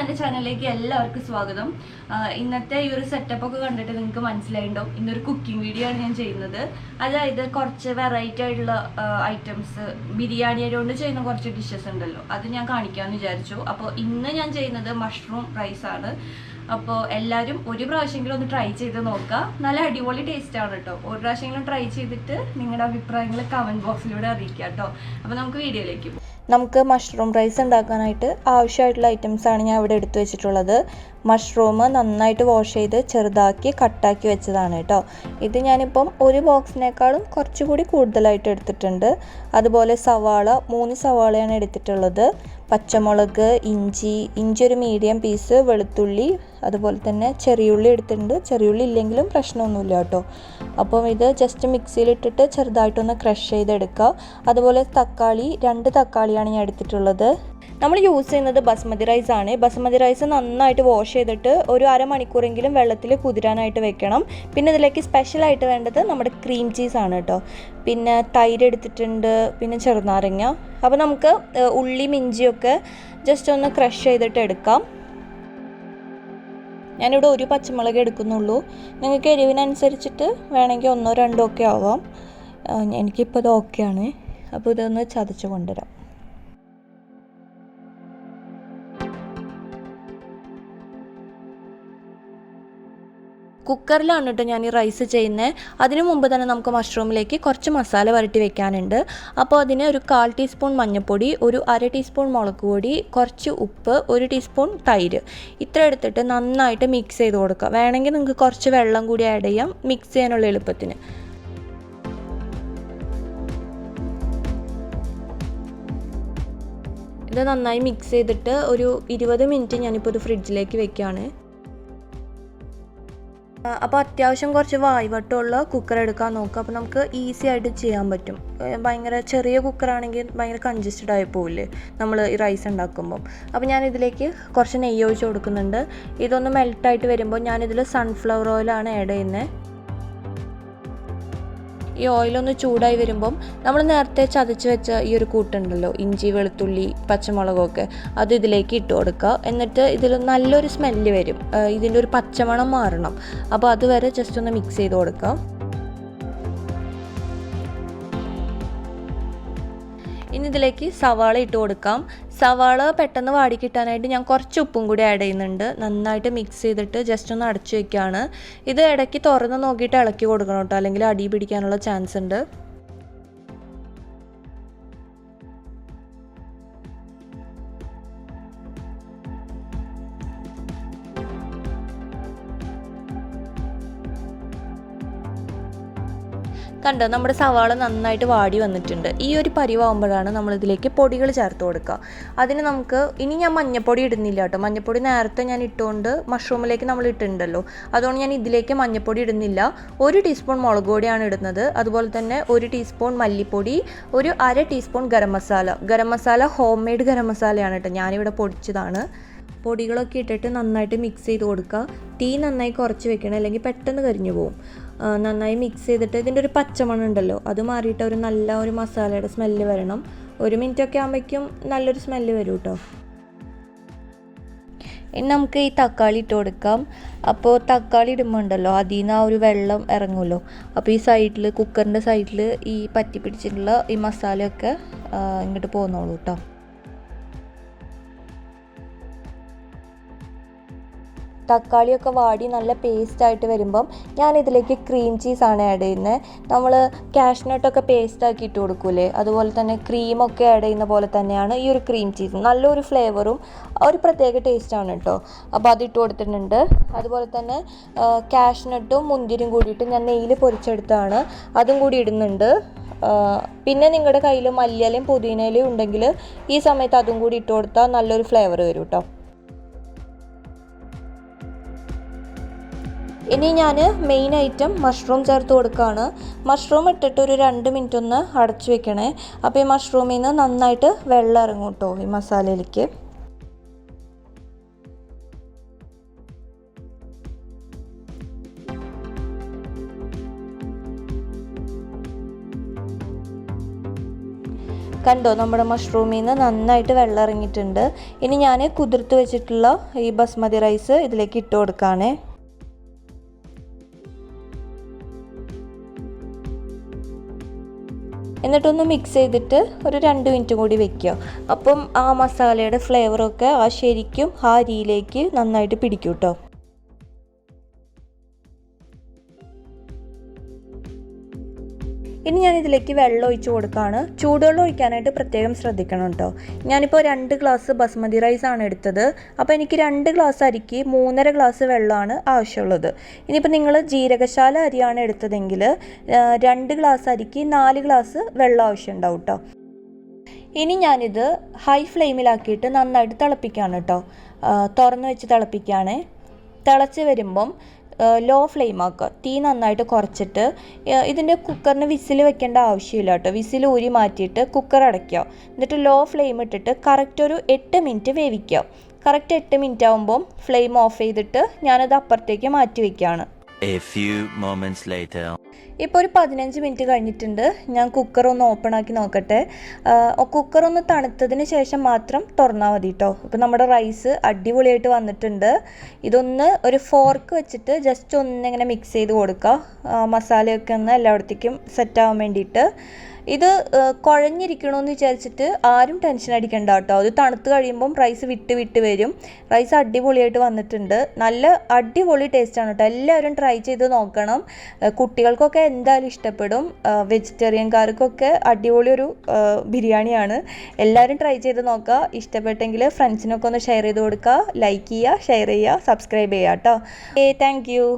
എൻ്റെ ചാനലിലേക്ക് എല്ലാവർക്കും സ്വാഗതം. ഇന്നത്തെ ഈ ഒരു സെറ്റപ്പ് ഒക്കെ കണ്ടിട്ട് നിങ്ങൾക്ക് മനസ്സിലായിട്ടുണ്ടാവും. ഇന്നൊരു കുക്കിംഗ് വീഡിയോ ആണ് ഞാൻ ചെയ്യുന്നത്. അതായത് കുറച്ച് വെറൈറ്റി ആയിട്ടുള്ള ഐറ്റംസ്, ബിരിയാണി കൊണ്ട് ചെയ്യുന്ന കുറച്ച് ഡിഷസ് ഉണ്ടല്ലോ, അത് ഞാൻ കാണിക്കാമെന്ന് വിചാരിച്ചു. അപ്പോൾ ഇന്ന് ഞാൻ ചെയ്യുന്നത് മഷ്റൂം റൈസ് ആണ്. അപ്പോൾ എല്ലാവരും ഒരു പ്രാവശ്യമെങ്കിലും ഒന്ന് ട്രൈ ചെയ്ത് നോക്കുക. നല്ല അടിപൊളി ടേസ്റ്റ് ആണ് കേട്ടോ. ഒരു പ്രാവശ്യമെങ്കിലും ട്രൈ ചെയ്തിട്ട് നിങ്ങളുടെ അഭിപ്രായങ്ങൾ കമൻറ്റ് ബോക്സിലൂടെ അറിയിക്കുക കേട്ടോ. അപ്പോൾ നമുക്ക് വീഡിയോയിലേക്ക് പോകാം. നമുക്ക് മഷ്റൂം റൈസ് ഉണ്ടാക്കാനായിട്ട് ആവശ്യമായിട്ടുള്ള ഐറ്റംസാണ് ഞാൻ ഇവിടെ എടുത്തു വെച്ചിട്ടുള്ളത്. മഷ്റൂം നന്നായിട്ട് വാഷ് ചെയ്ത് ചെറുതാക്കി കട്ടാക്കി വെച്ചതാണ് കേട്ടോ. ഇത് ഞാനിപ്പം ഒരു ബോക്സിനേക്കാളും കുറച്ചുകൂടി കൂടുതലായിട്ട് എടുത്തിട്ടുണ്ട്. അതുപോലെ സവാള 3 സവാളയാണ് എടുത്തിട്ടുള്ളത്. പച്ചമുളക്, ഇഞ്ചി ഒരു മീഡിയം പീസ്, വെളുത്തുള്ളി, അതുപോലെ തന്നെ ചെറിയുള്ളി എടുത്തിട്ടുണ്ട്. ചെറിയുള്ളി ഇല്ലെങ്കിലും പ്രശ്നമൊന്നുമില്ല കേട്ടോ. അപ്പം ഇത് ജസ്റ്റ് മിക്സിയിലിട്ടിട്ട് ചെറുതായിട്ടൊന്ന് ക്രഷ് ചെയ്തെടുക്കുക. അതുപോലെ തക്കാളി 2 തക്കാളിയാണ് ഞാൻ എടുത്തിട്ടുള്ളത്. നമ്മൾ യൂസ് ചെയ്യുന്നത് ബസ്മതി റൈസ് ആണ്. ബസ്മതി റൈസ് നന്നായിട്ട് വാഷ് ചെയ്തിട്ട് ഒരു അരമണിക്കൂറെങ്കിലും വെള്ളത്തിൽ കുതിരാനായിട്ട് വെക്കണം. പിന്നെ ഇതിലേക്ക് സ്പെഷ്യലായിട്ട് വേണ്ടത് നമ്മുടെ ക്രീം ചീസാണ് കേട്ടോ. പിന്നെ തൈര് എടുത്തിട്ടുണ്ട്, പിന്നെ ചെറുനാരങ്ങ. അപ്പോൾ നമുക്ക് ഉള്ളിയും ഇഞ്ചിയൊക്കെ ജസ്റ്റ് ഒന്ന് ക്രഷ് ചെയ്തിട്ട് എടുക്കാം. ഞാനിവിടെ ഒരു പച്ചമുളക് എടുക്കുന്നുള്ളൂ. നിങ്ങൾക്ക് എരിവിനനുസരിച്ചിട്ട് വേണമെങ്കിൽ 1 or 2 ഒക്കെ ആവാം. എനിക്കിപ്പോൾ ഇത് ഓക്കെയാണ്. അപ്പോൾ ഇതൊന്ന് ചതച്ച് കൊണ്ടുവരാം. കുക്കറിലാണ് കേട്ടോ ഞാൻ ഈ റൈസ് ചെയ്യുന്നത്. അതിനു മുമ്പ് തന്നെ നമുക്ക് മഷ്റൂമിലേക്ക് കുറച്ച് മസാല വരട്ടി വെക്കാനുണ്ട്. അപ്പോൾ അതിന് ഒരു 1/4 ടീസ്പൂൺ മഞ്ഞൾപ്പൊടി, ഒരു 1/2 ടീസ്പൂൺ മുളക് പൊടി, കുറച്ച് ഉപ്പ്, 1 ടീസ്പൂൺ തൈര്, ഇത്ര എടുത്തിട്ട് നന്നായിട്ട് മിക്സ് ചെയ്ത് കൊടുക്കുക. വേണമെങ്കിൽ നിങ്ങൾക്ക് കുറച്ച് വെള്ളം കൂടി ആഡ് ചെയ്യാം, മിക്സ് ചെയ്യാനുള്ള എളുപ്പത്തിന്. ഇത് നന്നായി മിക്സ് ചെയ്തിട്ട് ഒരു 20 മിനിറ്റ് ഞാനിപ്പോൾ ഇത് ഫ്രിഡ്ജിലേക്ക് വെക്കുകയാണ്. അപ്പോൾ അത്യാവശ്യം കുറച്ച് വായ്വട്ടമുള്ള കുക്കർ എടുക്കാൻ നോക്കുക. അപ്പോൾ നമുക്ക് ഈസി ആയിട്ട് ചെയ്യാൻ പറ്റും. ഭയങ്കര ചെറിയ കുക്കറാണെങ്കിൽ ഭയങ്കര കൺജസ്റ്റഡ് ആയി പോവില്ലേ നമ്മൾ ഈ റൈസ് ഉണ്ടാക്കുമ്പം. അപ്പോൾ ഞാനിതിലേക്ക് കുറച്ച് നെയ്യ് ഒഴിച്ച് കൊടുക്കുന്നുണ്ട്. ഇതൊന്ന് മെൽട്ടായിട്ട് വരുമ്പോൾ ഞാനിതിൽ സൺഫ്ലവർ ഓയിലാണ് ആഡ് ചെയ്യുന്നത്. ഈ ഓയിലൊന്ന് ചൂടായി വരുമ്പം നമ്മൾ നേരത്തെ ചതച്ച് വെച്ച ഈ ഒരു കൂട്ടുണ്ടല്ലോ, ഇഞ്ചി, വെളുത്തുള്ളി, പച്ചമുളകൊക്കെ, അത് ഇതിലേക്ക് ഇട്ട് കൊടുക്കുക. എന്നിട്ട് ഇതിൽ നല്ലൊരു സ്മെല്ല് വരും. ഇതിൻ്റെ ഒരു പച്ചമണം മാറണം. അപ്പോൾ അതുവരെ ജസ്റ്റ് ഒന്ന് മിക്സ് ചെയ്ത് കൊടുക്കുക. ഇനി ഇതിലേക്ക് സവാള ഇട്ട് കൊടുക്കാം. സവാള പെട്ടെന്ന് വാടി കിട്ടാനായിട്ട് ഞാൻ കുറച്ച് ഉപ്പും കൂടി ആഡ് ചെയ്യുന്നുണ്ട്. നന്നായിട്ട് മിക്സ് ചെയ്തിട്ട് ജസ്റ്റ് ഒന്ന് അടച്ചു വയ്ക്കുകയാണ്. ഇത് ഇടയ്ക്ക് തുറന്ന് നോക്കിയിട്ട് ഇളക്കി കൊടുക്കണം കേട്ടോ, അല്ലെങ്കിൽ അടി പിടിക്കാനുള്ള ചാൻസ് ഉണ്ട്. കണ്ടോ, നമ്മുടെ സവാള നന്നായിട്ട് വാടി വന്നിട്ടുണ്ട്. ഈ ഒരു പരിവാകുമ്പോഴാണ് നമ്മളിതിലേക്ക് പൊടികൾ ചേർത്ത് കൊടുക്കുക. അതിന് നമുക്ക് ഇനി ഞാൻ മഞ്ഞൾപ്പൊടി ഇടുന്നില്ല കേട്ടോ. മഞ്ഞൾപ്പൊടി നേരത്തെ ഞാൻ ഇട്ടുകൊണ്ട് മഷ്റൂമിലേക്ക് നമ്മൾ ഇട്ടിട്ടുണ്ടല്ലോ, അതുകൊണ്ട് ഞാൻ ഇതിലേക്ക് മഞ്ഞൾപ്പൊടി ഇടുന്നില്ല. 1 ടീസ്പൂൺ മുളക് പൊടിയാണ് ഇടുന്നത്. അതുപോലെ തന്നെ 1 ടീസ്പൂൺ മല്ലിപ്പൊടി, ഒരു 1/2 teaspoon garam masala home made garam മസാലയാണ് കേട്ടോ, ഞാനിവിടെ പൊടിച്ചതാണ്. പൊടികളൊക്കെ ഇട്ടിട്ട് നന്നായിട്ട് മിക്സ് ചെയ്ത് കൊടുക്കുക. തീ നന്നായി കുറച്ച് വെക്കണം, അല്ലെങ്കിൽ പെട്ടെന്ന് കരിഞ്ഞു പോകും. നന്നായി മിക്സ് ചെയ്തിട്ട് ഇതിൻ്റെ ഒരു പച്ചമണം ഉണ്ടല്ലോ, അത് മാറിയിട്ട് നല്ല ഒരു മസാലയുടെ സ്മെല്ല് വരണം. 1 മിനിറ്റൊക്കെ ആകുമ്പോഴേക്കും നല്ലൊരു സ്മെല്ല് വരും കേട്ടോ. ഇനി നമുക്ക് ഈ തക്കാളി ഇട്ട് കൊടുക്കാം. അപ്പോൾ തക്കാളി ഇടുമ്പോൾ ഉണ്ടല്ലോ, അതിൽ നിന്ന് ആ ഒരു വെള്ളം ഇറങ്ങുമല്ലോ. അപ്പോൾ ഈ സൈഡിൽ, കുക്കറിൻ്റെ സൈഡിൽ ഈ പറ്റി പിടിച്ചിട്ടുള്ള ഈ മസാലയൊക്കെ ഇങ്ങോട്ട് പോന്നോളൂ കേട്ടോ. തക്കാളിയൊക്കെ വാടി നല്ല പേസ്റ്റായിട്ട് വരുമ്പം ഞാനിതിലേക്ക് ക്രീം ചീസാണ് ആഡ് ചെയ്യുന്നത്. നമ്മൾ കാഷ്നട്ടൊക്കെ പേസ്റ്റാക്കി ഇട്ട് കൊടുക്കൂലേ, അതുപോലെ തന്നെ ക്രീമൊക്കെ ആഡ് ചെയ്യുന്ന പോലെ തന്നെയാണ് ഈ ഒരു ക്രീം ചീസ്. നല്ലൊരു ഫ്ലേവറും ഒരു പ്രത്യേക ടേസ്റ്റാണ് കേട്ടോ. അപ്പോൾ അതിട്ട് കൊടുത്തിട്ടുണ്ട്. അതുപോലെ തന്നെ കാഷ്നട്ടും മുന്തിരിയും കൂടിയിട്ട് ഞാൻ നെയ്യിൽ പൊരിച്ചെടുത്താണ്, അതും കൂടി ഇടുന്നുണ്ട്. പിന്നെ നിങ്ങളുടെ കയ്യിൽ മല്ലിയിലയും പുതിനയിലയും ഉണ്ടെങ്കിൽ ഈ സമയത്ത് അതും കൂടി ഇട്ട് കൊടുത്താൽ നല്ലൊരു ഫ്ലേവർ വരും കേട്ടോ. ഇനി ഞാൻ മെയിൻ ഐറ്റം മഷ്റൂം ചേർത്ത് കൊടുക്കുകയാണ്. മഷ്റൂം ഇട്ടിട്ട് ഒരു 2 മിനിറ്റ് ഒന്ന് അടച്ചു വെക്കണേ. അപ്പോൾ ഈ മഷ്റൂമിൽ നിന്ന് നന്നായിട്ട് വെള്ളം ഇറങ്ങും കേട്ടോ ഈ മസാലയിലേക്ക്. കണ്ടോ നമ്മുടെ മഷ്റൂമിൽ നിന്ന് നന്നായിട്ട് വെള്ളം ഇറങ്ങിയിട്ടുണ്ട്. ഇനി ഞാൻ കുതിർത്ത് വെച്ചിട്ടുള്ള ഈ ബസ്മതി റൈസ് ഇതിലേക്ക് ഇട്ട് കൊടുക്കുകയാണ്. എന്നിട്ടൊന്ന് മിക്സ് ചെയ്തിട്ട് ഒരു 2 മിനിറ്റ് കൂടി വെക്കുക. അപ്പം ആ മസാലയുടെ ഫ്ലേവറൊക്കെ ശരിക്കും ആ അരിയിലേക്ക് നന്നായിട്ട് പിടിക്കും കേട്ടോ. ഇനി ഞാനിതിലേക്ക് വെള്ളം ഒഴിച്ച് കൊടുക്കുകയാണ്. ചൂടുവെള്ളം ഒഴിക്കാനായിട്ട് പ്രത്യേകം ശ്രദ്ധിക്കണം കേട്ടോ. ഞാനിപ്പോൾ 2 ഗ്ലാസ് ബസ്മതി റൈസാണ് എടുത്തത്. അപ്പോൾ എനിക്ക് 2 ഗ്ലാസ് അരിക്ക് 3.5 ഗ്ലാസ് വെള്ളമാണ് ആവശ്യമുള്ളത്. ഇനിയിപ്പോൾ നിങ്ങൾ ജീരകശാല അരിയാണ് എടുത്തതെങ്കിൽ 2 ഗ്ലാസ് അരിക്ക് 4 ഗ്ലാസ് വെള്ളം ആവശ്യമുണ്ടാവും കേട്ടോ. ഇനി ഞാനിത് ഹൈ ഫ്ലെയിമിലാക്കിയിട്ട് നന്നായിട്ട് തിളപ്പിക്കുകയാണ് കേട്ടോ. തുറന്ന് വെച്ച് തിളപ്പിക്കുകയാണ്. തിളച്ച് വരുമ്പം ലോ ഫ്ലെയിം ആക്കുക. തീ നന്നായിട്ട് കുറച്ചിട്ട് ഇതിൻ്റെ കുക്കറിന് വിസിൽ വെക്കേണ്ട ആവശ്യമില്ല കേട്ടോ. വിസിൽ ഊരി മാറ്റിയിട്ട് കുക്കർ അടയ്ക്കുക. എന്നിട്ട് ലോ ഫ്ലെയിം ഇട്ടിട്ട് കറക്റ്റ് ഒരു 8 മിനിറ്റ് വേവിക്കുക. കറക്റ്റ് 8 മിനിറ്റ് ആകുമ്പം ഫ്ലെയിം ഓഫ് ചെയ്തിട്ട് ഞാനത് അപ്പുറത്തേക്ക് മാറ്റി വയ്ക്കുകയാണ്. ഇപ്പോൾ ഒരു 15 മിനിറ്റ് കഴിഞ്ഞിട്ടുണ്ട്. ഞാൻ കുക്കർ ഒന്ന് ഓപ്പൺ ആക്കി നോക്കട്ടെ. കുക്കർ ഒന്ന് തണുത്തതിന് ശേഷം മാത്രം തുറന്നാൽ മതി കേട്ടോ. ഇപ്പോൾ നമ്മുടെ റൈസ് അടിപൊളിയായിട്ട് വന്നിട്ടുണ്ട്. ഇതൊന്ന് ഒരു ഫോർക്ക് വെച്ചിട്ട് ജസ്റ്റ് ഒന്നിങ്ങനെ മിക്സ് ചെയ്ത് കൊടുക്കുക. മസാലയൊക്കെ ഒന്ന് എല്ലായിടത്തേക്കും സെറ്റാവാൻ വേണ്ടിയിട്ട്. ഇത് കുഴഞ്ഞിരിക്കണമെന്ന് വിചാരിച്ചിട്ട് ആരും ടെൻഷൻ അടിക്കണ്ട കേട്ടോ. അത് തണുത്ത് കഴിയുമ്പം റൈസ് വിട്ട് വരും. റൈസ് അടിപൊളിയായിട്ട് വന്നിട്ടുണ്ട്. നല്ല അടിപൊളി ടേസ്റ്റാണ് കേട്ടോ. എല്ലാവരും ട്രൈ ചെയ്ത് നോക്കണം. കുട്ടികൾക്കൊക്കെ എന്തായാലും ഇഷ്ടപ്പെടും. വെജിറ്റേറിയൻകാർക്കൊക്കെ അടിപൊളി ഒരു ബിരിയാണിയാണ്. എല്ലാവരും ട്രൈ ചെയ്ത് നോക്കുക. ഇഷ്ടപ്പെട്ടെങ്കിൽ ഫ്രണ്ട്സിനൊക്കെ ഒന്ന് ഷെയർ ചെയ്ത് കൊടുക്കുക. ലൈക്ക് ചെയ്യുക, ഷെയർ ചെയ്യുക, സബ്സ്ക്രൈബ് ചെയ്യുക കേട്ടോ. Thank you.